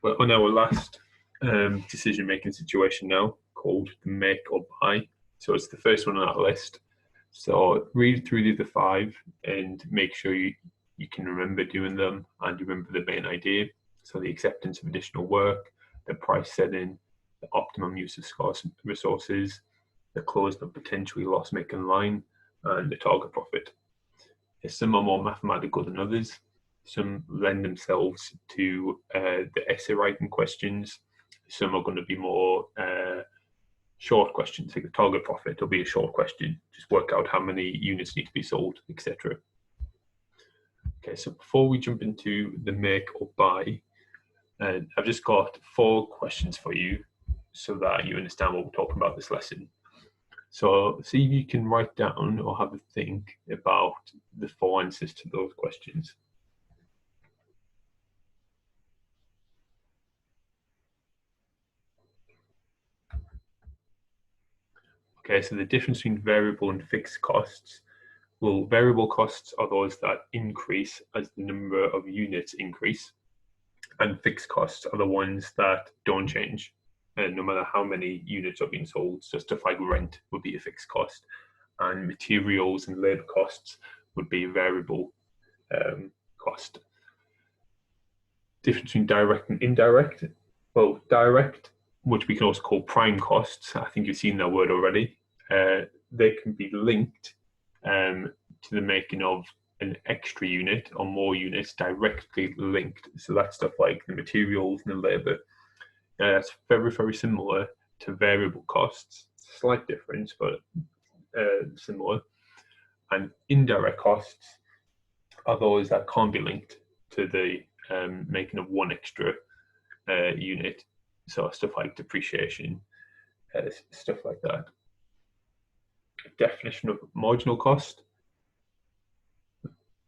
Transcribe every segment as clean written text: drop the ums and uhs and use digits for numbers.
Well, on our last decision-making situation now, called the make or buy. So it's the first one on that list. So read through the other five and make sure you can remember doing them and you remember the main idea. So the acceptance of additional work, the price setting, the optimum use of scarce resources, the closed but potentially loss-making line, and the target profit. Some are more mathematical than others. Some lend themselves to the essay writing questions. Some are going to be more short questions, like the target profit will be a short question. Just work out how many units need to be sold, etc. Okay, so before we jump into the make or buy, I've just got 4 questions for you so that you understand what we're talking about this lesson. So see if you can write down or have a think about the 4 answers to those questions. Okay, so the difference between variable and fixed costs. Well, variable costs are those that increase as the number of units increase, and fixed costs are the ones that don't change, no matter how many units are being sold. So stuff like rent would be a fixed cost, and materials and labor costs would be a variable cost. Difference between direct and indirect. Well, direct, which we can also call prime costs, I think you've seen that word already, they can be linked to the making of an extra unit or more units, directly linked. So that's stuff like the materials and the labour. That's very, very similar to variable costs. Slight difference, but similar. And indirect costs are those that can't be linked to the making of one extra unit. So stuff like depreciation, stuff like that. Definition of marginal cost.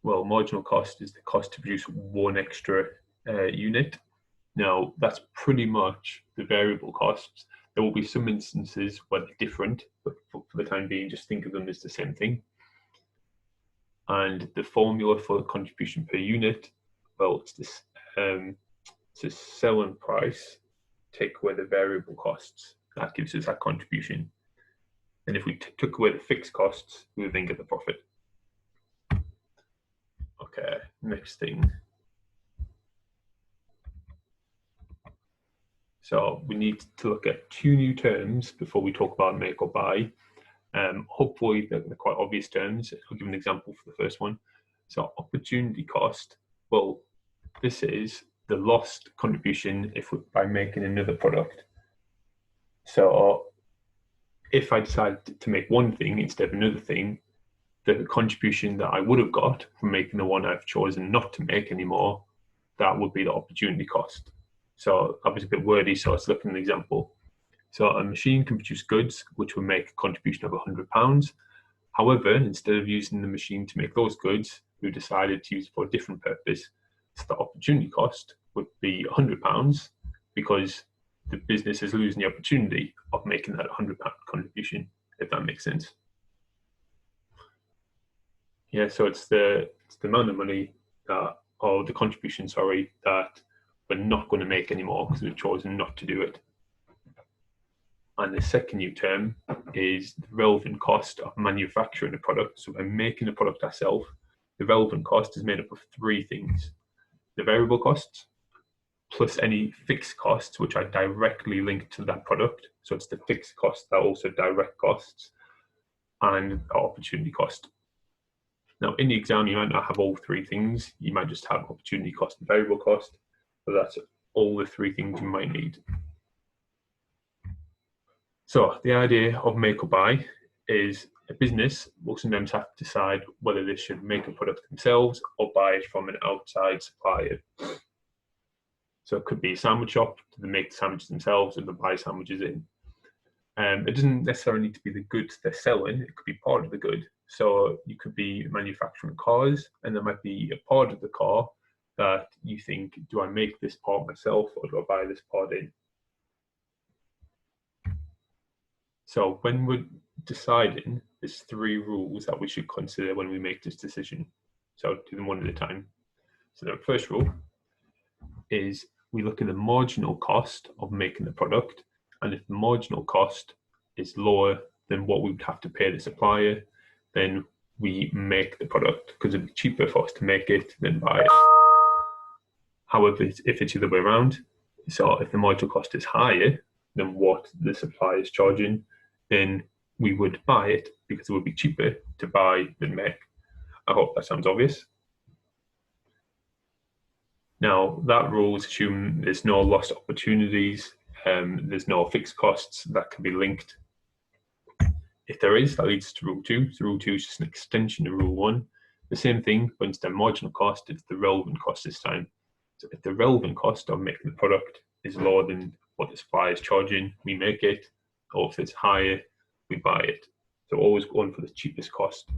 Well, marginal cost is the cost to produce one extra unit. Now, that's pretty much the variable costs. There will be some instances where they're different, but for the time being, just think of them as the same thing. And the formula for the contribution per unit, well, it's this. It's a selling price, take away the variable costs. That gives us that contribution. And if we took away the fixed costs, we would then get the profit. Okay, next thing. So we need to look at 2 new terms before we talk about make or buy. Hopefully they're quite obvious terms. I'll give an example for the first one. So opportunity cost, well, this is the lost contribution by making another product. So if I decide to make one thing instead of another thing, the contribution that I would have got from making the one I've chosen not to make anymore, that would be the opportunity cost. So that was a bit wordy, so let's look at an example. So a machine can produce goods which will make a contribution of £100. However, instead of using the machine to make those goods, we decided to use it for a different purpose. So the opportunity cost would be £100 because the business is losing the opportunity of making that £100 contribution, if that makes sense. Yeah, so it's the amount of money that, or the contribution, sorry, that we're not going to make anymore because we've chosen not to do it. And the second new term is the relevant cost of manufacturing a product. So by making a product ourselves, the relevant cost is made up of 3 things. The variable costs, plus any fixed costs which are directly linked to that product. So it's the fixed costs that are also direct costs, and opportunity cost. Now in the exam you might not have all 3 things. You might just have opportunity cost and variable cost, but that's all the 3 things you might need. So the idea of make or buy is a business will sometimes have to decide whether they should make a product themselves or buy it from an outside supplier. So it could be a sandwich shop, they make the sandwiches themselves and they buy sandwiches in. It doesn't necessarily need to be the goods they're selling, it could be part of the good. So you could be manufacturing cars and there might be a part of the car that you think, do I make this part myself or do I buy this part in? So when we're deciding, there's 3 rules that we should consider when we make this decision. So I'll do them one at a time. So the first rule is we look at the marginal cost of making the product, and if the marginal cost is lower than what we would have to pay the supplier, then we make the product because it'd be cheaper for us to make it than buy it. However, if it's the other way around, so if the marginal cost is higher than what the supplier is charging, then we would buy it because it would be cheaper to buy than make. I hope that sounds obvious. Now, that rule assumes there's no lost opportunities, there's no fixed costs that can be linked. If there is, that leads to rule 2. So rule 2 is just an extension of rule 1. The same thing, but instead of marginal cost, it's the relevant cost this time. So if the relevant cost of making the product is lower than what the supplier is charging, we make it, or if it's higher, we buy it. So always going for the cheapest cost.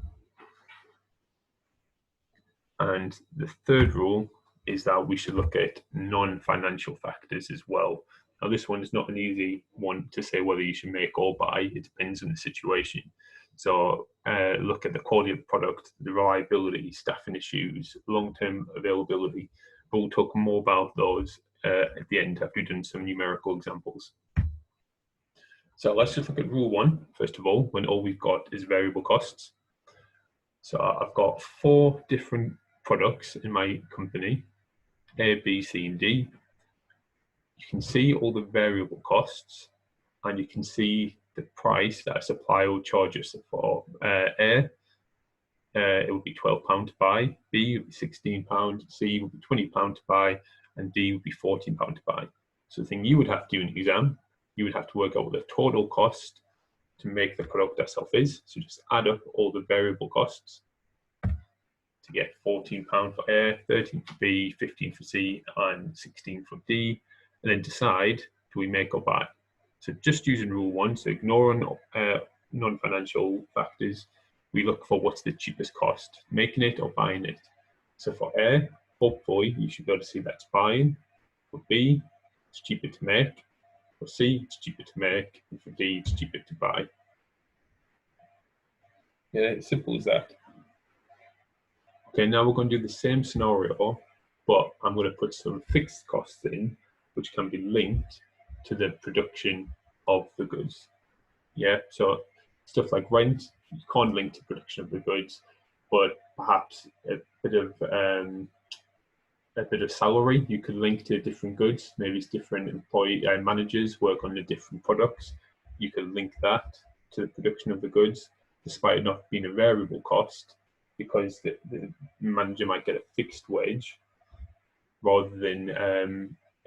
And the third rule is that we should look at non-financial factors as well. Now, this one is not an easy one to say whether you should make or buy. It depends on the situation. So look at the quality of the product, the reliability, staffing issues, long-term availability. But we'll talk more about those at the end after we've done some numerical examples. So let's just look at rule 1, first of all, when all we've got is variable costs. So I've got 4 different products in my company, A, B, C, and D. You can see all the variable costs, and you can see the price that a supplier will charge us for. A, it would be £12 to buy, B would be £16, C would be £20 to buy, and D would be £14 to buy. So the thing you would have to do in the exam, you would have to work out what the total cost to make the product itself is. So just add up all the variable costs to get £14 for A, 13 for B, 15 for C, and 16 for D, and then decide, do we make or buy? So just using rule 1, so ignoring non-financial factors, we look for what's the cheapest cost, making it or buying it. So for A, hopefully you should be able to see that's buying. For B, it's cheaper to make. For C, it's cheaper to make. And for D, it's cheaper to buy. Yeah, it's simple as that. Okay, now we're going to do the same scenario, but I'm going to put some fixed costs in, which can be linked to the production of the goods. Yeah, so stuff like rent, you can't link to production of the goods, but perhaps a bit of salary you could link to different goods. Maybe it's different managers work on the different products. You could link that to the production of the goods, despite it not being a variable cost, because the manager might get a fixed wage rather than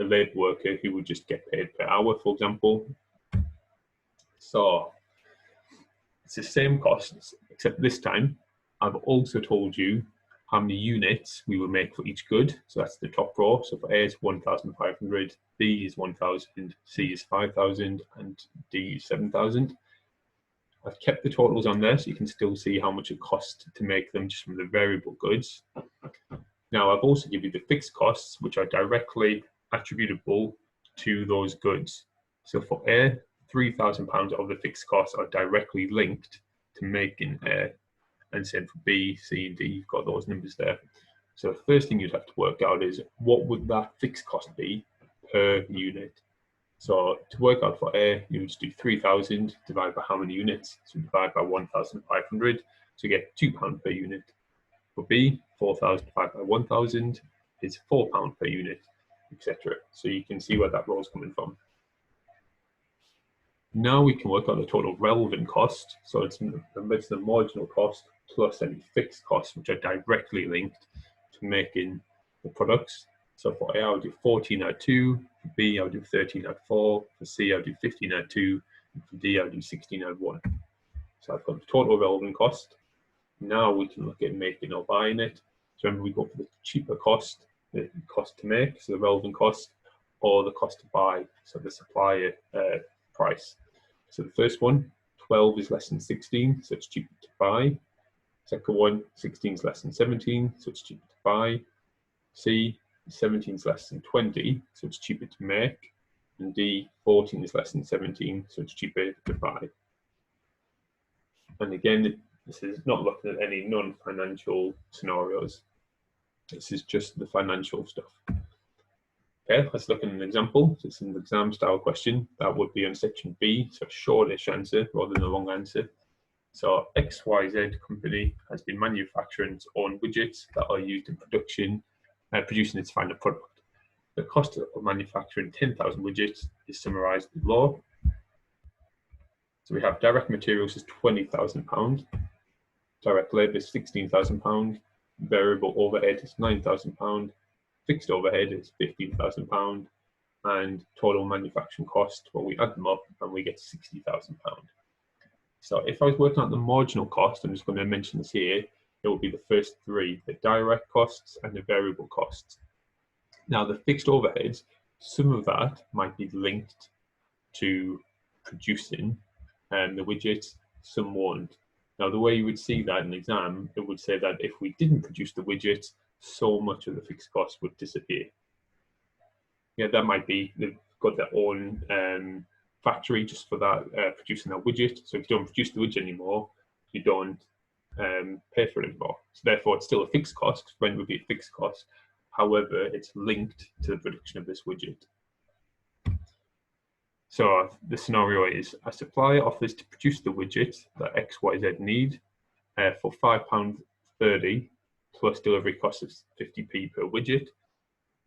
a labour worker who would just get paid per hour, for example. So it's the same costs, except this time I've also told you how many units we will make for each good. So that's the top row. So for A is 1,500, B is 1,000, C is 5,000, and D is 7,000. I've kept the totals on there so you can still see how much it costs to make them just from the variable goods. Now I've also given you the fixed costs, which are directly attributable to those goods. So for A, £3,000 of the fixed costs are directly linked to making A, and same for B, C, and D, you've got those numbers there. So the first thing you'd have to work out is what would that fixed cost be per unit? So to work out for A, you would just do 3,000 divided by how many units? So divide by 1,500 to get £2 per unit. For B, 4,000 divided by 1,000 is £4 per unit, etc. So you can see where that row is coming from. Now we can work out the total relevant cost. So it's the marginal cost plus any fixed costs which are directly linked to making the products. So for A, I'll do 14 out 2, for B, I'll do 13 out 4, for C, I'll do 15 out 2, and for D, I'll do 16 out 1. So I've got the total relevant cost. Now we can look at making or buying it. So remember, we go for the cheaper cost, the cost to make, so the relevant cost, or the cost to buy, so the supplier price. So the first one, 12 is less than 16, so it's cheaper to buy. Second one, 16 is less than 17, so it's cheaper to buy. C, 17 is less than 20, so it's cheaper to make. And D, 14 is less than 17, so it's cheaper to buy. And again, this is not looking at any non-financial scenarios. This is just the financial stuff. Okay, let's look at an example. So it's an exam style question. That would be on section B, so a shortish answer rather than a long answer. So XYZ company has been manufacturing its own widgets that are used in production, producing its final product. The cost of manufacturing 10,000 widgets is summarized below. So we have direct materials is £20,000, direct labour is £16,000, variable overhead is £9,000, fixed overhead is £15,000, and total manufacturing cost, well, we add them up and we get £60,000. So if I was working out the marginal cost, I'm just going to mention this here, it will be the first three, the direct costs and the variable costs. Now the fixed overheads, some of that might be linked to producing the widgets, some won't. Now the way you would see that in an exam, it would say that if we didn't produce the widgets, so much of the fixed cost would disappear. Yeah, that might be they've got their own factory just for that, producing that widget. So if you don't produce the widget anymore, you don't pay for it anymore. So therefore, it's still a fixed cost, because rent would be a fixed cost. However, it's linked to the production of this widget. So the scenario is a supplier offers to produce the widget that XYZ need for £5.30 plus delivery cost of 50p per widget.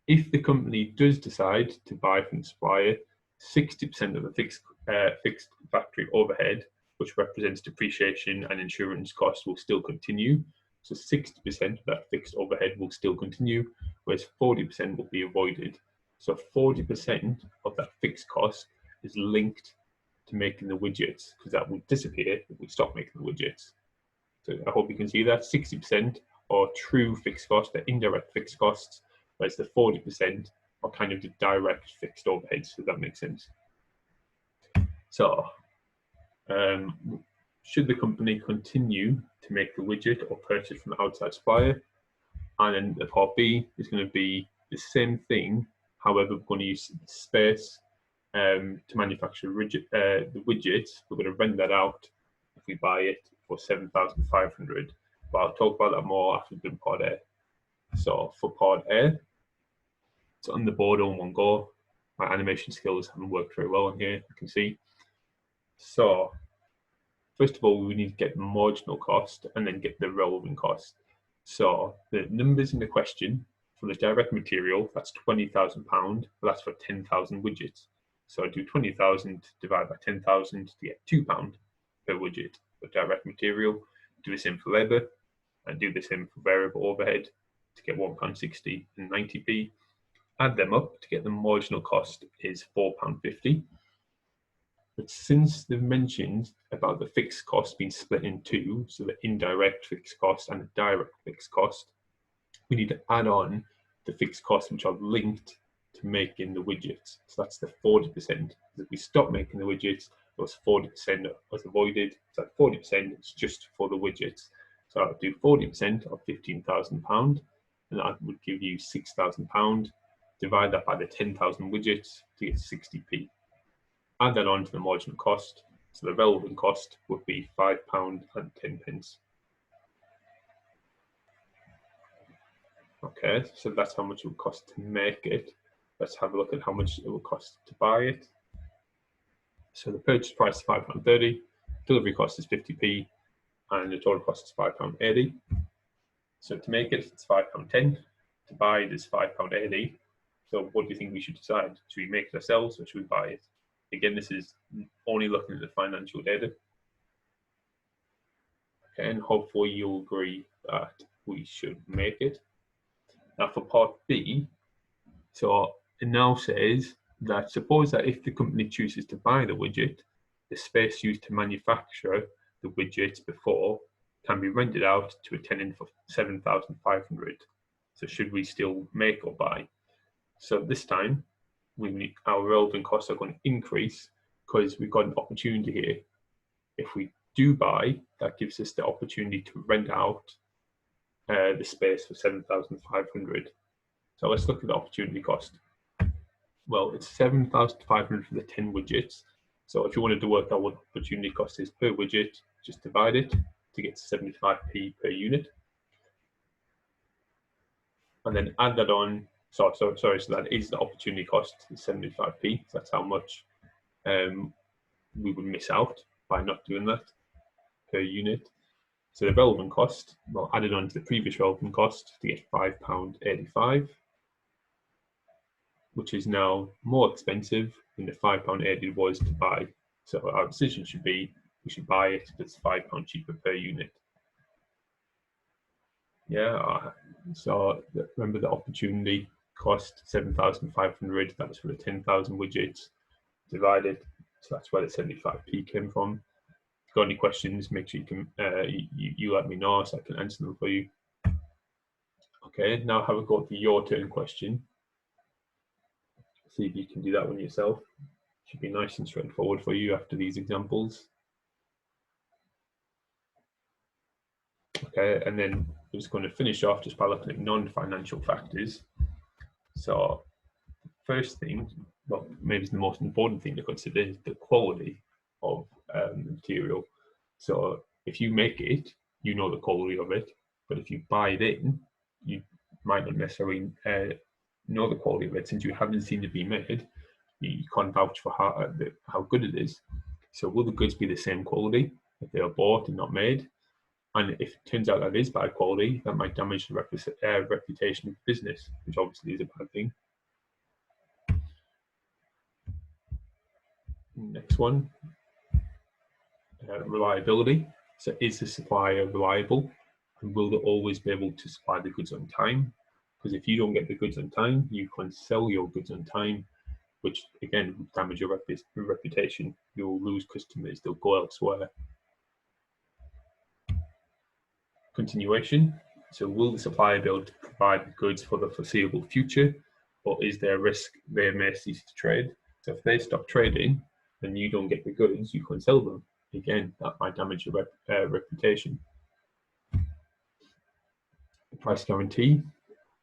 If the company does decide to buy from the supplier, 60% of the fixed factory overhead, which represents depreciation and insurance costs, will still continue. So 60% of that fixed overhead will still continue, whereas 40% will be avoided. So 40% of that fixed cost is linked to making the widgets, because that will disappear if we stop making the widgets. So I hope you can see that 60% are true fixed costs, they're indirect fixed costs, whereas the 40% are kind of the direct fixed overheads, so that makes sense. So should the company continue to make the widget or purchase from the outside supplier? And then the part B is going to be the same thing, however, we're going to use space to manufacture the widgets. We're going to rent that out if we buy it for 7,500. But I'll talk about that more after we've done part A. So for part A, it's on the board all in one go. My animation skills haven't worked very well on here, you can see. So first of all, we need to get the marginal cost and then get the relevant cost. So the numbers in the question for the direct material, that's £20,000, but that's for 10,000 widgets. So I do 20,000 divided by 10,000 to get £2 per widget for direct material. Do the same for labour, and do the same for variable overhead to get £1.60 and 90p. Add them up to get the marginal cost is £4.50. But since they've mentioned about the fixed cost being split in two, so the indirect fixed cost and the direct fixed cost, we need to add on the fixed costs which are linked to making the widgets. So that's the 40%. If we stop making the widgets, those 40% was avoided. So that 40% is just for the widgets. So I'll do 40% of £15,000, and that would give you £6,000. Divide that by the 10,000 widgets to get 60p. Add that on to the marginal cost. So the relevant cost would be £5.10. Okay, so that's how much it would cost to make it. Let's have a look at how much it would cost to buy it. So the purchase price is £5.30, delivery cost is 50p, and the total cost is £5.80. So to make it, it's £5.10. To buy it is £5.80. So what do you think we should decide? Should we make it ourselves or should we buy it? Again, this is only looking at the financial data. Okay, and hopefully you'll agree that we should make it. Now for part B, so it now says that suppose that if the company chooses to buy the widget, the space used to manufacture the widgets before can be rented out to a tenant for 7,500. So should we still make or buy? So this time, our relevant costs are going to increase because we've got an opportunity here. If we do buy, that gives us the opportunity to rent out the space for 7,500. So let's look at the opportunity cost. Well, it's 7,500 for the 10 widgets. So if you wanted to work out what the opportunity cost is per widget, just divide it to get 75p per unit. And then add that on So that is the opportunity cost, 75p. So that's how much we would miss out by not doing that per unit. So the relevant cost, well, added on to the previous relevant cost to get £5.85, which is now more expensive than the £5.80 was to buy. So our decision should be, we should buy it if it's £5 cheaper per unit. Yeah, so remember the opportunity cost 7,500, that was for the 10,000 widgets divided. So that's where the 75p came from. If you've got any questions, make sure you can you let me know so I can answer them for you. Okay, now have a go at the your turn question. See if you can do that one yourself. Should be nice and straightforward for you after these examples. Okay, and then we're just going to finish off just by looking at non-financial factors. So first thing, well, maybe it's the most important thing to consider is the quality of the material. So if you make it, you know the quality of it, but if you buy it in, you might not necessarily know the quality of it since you haven't seen it be made. You can't vouch for how good it is. So will the goods be the same quality if they are bought and not made? And if it turns out that is bad quality, that might damage the reputation of the business, which obviously is a bad thing. Next one, reliability. So is the supplier reliable? And will they always be able to supply the goods on time? Because if you don't get the goods on time, you can't sell your goods on time, which again will damage your reputation. You'll lose customers, they'll go elsewhere. Continuation. So will the supplier be able to provide the goods for the foreseeable future, or is there a risk they may cease to trade? So if they stop trading and you don't get the goods, you can't sell them. Again, that might damage your reputation. The price guarantee.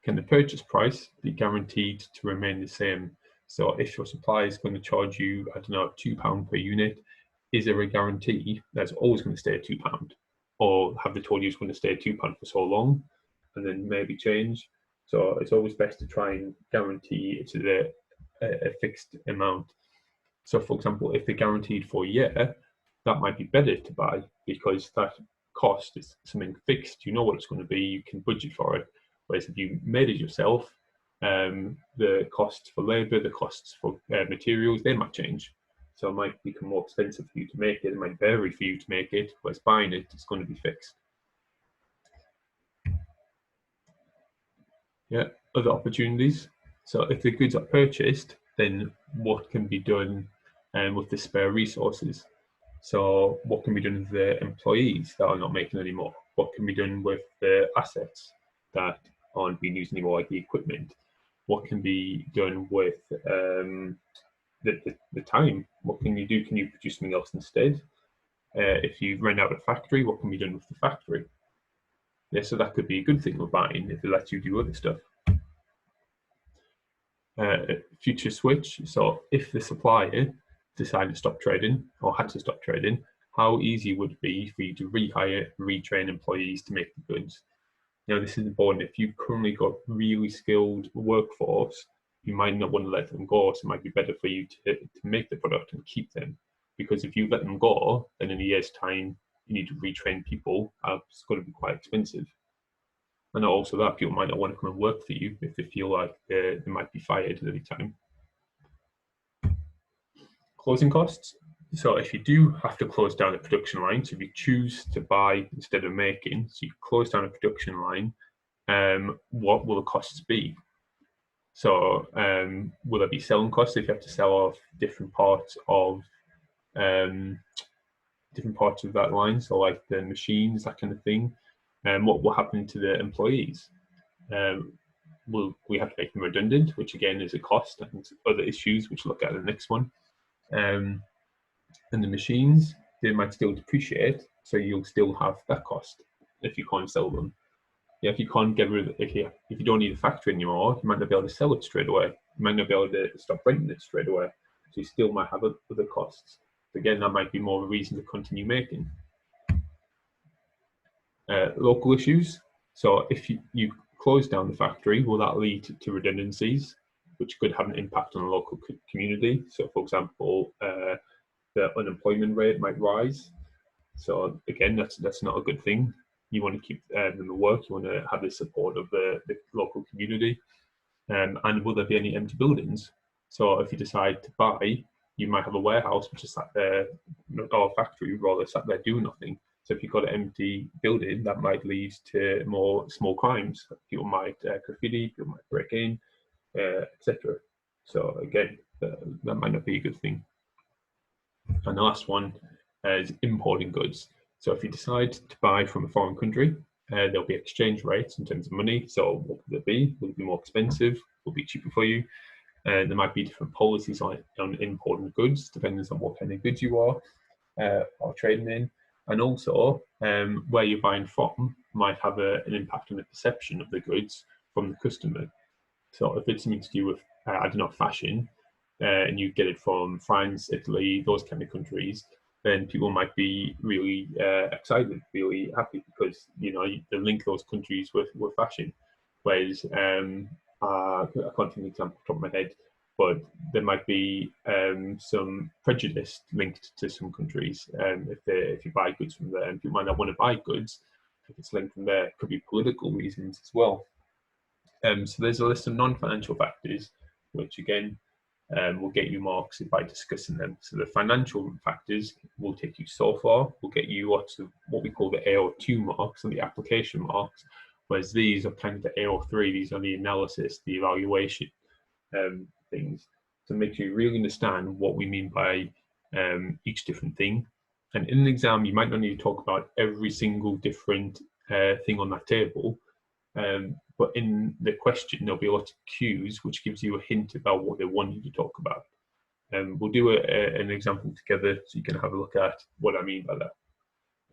Can the purchase price be guaranteed to remain the same? So if your supplier is going to charge you, I don't know, £2 per unit, is there a guarantee that's always going to stay at £2? Or have they told you it's going to stay at £2 for so long and then maybe change? So it's always best to try and guarantee it's a fixed amount. So for example, if they're guaranteed for a year, that might be better to buy because that cost is something fixed. You know what it's going to be, you can budget for it. Whereas if you made it yourself, the costs for labor, the costs for materials, they might change. So it might become more expensive for you to make it. It might vary for you to make it, whereas buying it, it's going to be fixed. Yeah, other opportunities. So if the goods are purchased, then what can be done with the spare resources? So what can be done with the employees that are not making anymore? What can be done with the assets that aren't being used anymore, like the equipment? What can be done with the time? What can you do? Can you produce something else instead? If you rent out a factory, what can be done with the factory? Yeah, so that could be a good thing with buying if it lets you do other stuff. Future switch. So if the supplier decided to stop trading or had to stop trading, how easy would it be for you to rehire, retrain employees to make the goods? Now, this is important. If you've currently got really skilled workforce, you might not want to let them go. So it might be better for you to make the product and keep them. Because if you let them go, then in a year's time, you need to retrain people. It's going to be quite expensive. And also that people might not want to come and work for you if they feel like they might be fired at any time. Closing costs. So if you do have to close down a production line, so if you choose to buy instead of making, so you close down a production line, what will the costs be? So will there be selling costs if you have to sell off different parts of that line? So like the machines, that kind of thing. And what will happen to the employees? Will we have to make them redundant, which again is a cost, and other issues which we'll look at in the next one. And the machines, they might still depreciate, so you'll still have that cost if you can't sell them. Yeah, if you can't get rid of it, if you don't need a factory anymore, you might not be able to sell it straight away. You might not be able to stop renting it straight away. So you still might have other costs. Again, that might be more of a reason to continue making. Local issues. So if you close down the factory, will that lead to redundancies, which could have an impact on the local community? So, for example, the unemployment rate might rise. So again, that's not a good thing. You want to keep them at work. You want to have the support of the local community. And will there be any empty buildings? So if you decide to buy, you might have a warehouse which is sat there, or a factory rather, sat there doing nothing. So if you've got an empty building, that might lead to more small crimes. People might graffiti, people might break in, etc. So again, that might not be a good thing. And the last one is importing goods. So if you decide to buy from a foreign country, there'll be exchange rates in terms of money. So what will it be? Will it be more expensive? Will it be cheaper for you? There might be different policies on importing goods, depending on what kind of goods you are trading in. And also, where you're buying from might have an impact on the perception of the goods from the customer. So if it's something to do with, I don't know, fashion, and you get it from France, Italy, those kind of countries, then people might be really excited, really happy, because they link those countries with fashion. Whereas I can't think of an example off the top of my head, but there might be some prejudice linked to some countries. If you buy goods from there, and people might not want to buy goods if it's linked from there. It could be political reasons as well. So there's a list of non-financial factors, which again will get you marks by discussing them. So the financial factors will take you so far, will get you what we call the AO2 marks and the application marks, whereas these are kind of the AO3, these are the analysis, the evaluation things, to make you really understand what we mean by each different thing. And in an exam, you might not need to talk about every single different thing on that table, but in the question, there'll be a lot of cues which gives you a hint about what they want you to talk about. We'll do an example together so you can have a look at what I mean by that.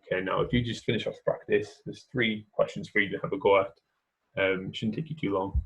Okay, now if you just finish off practice, there's 3 questions for you to have a go at. Shouldn't take you too long.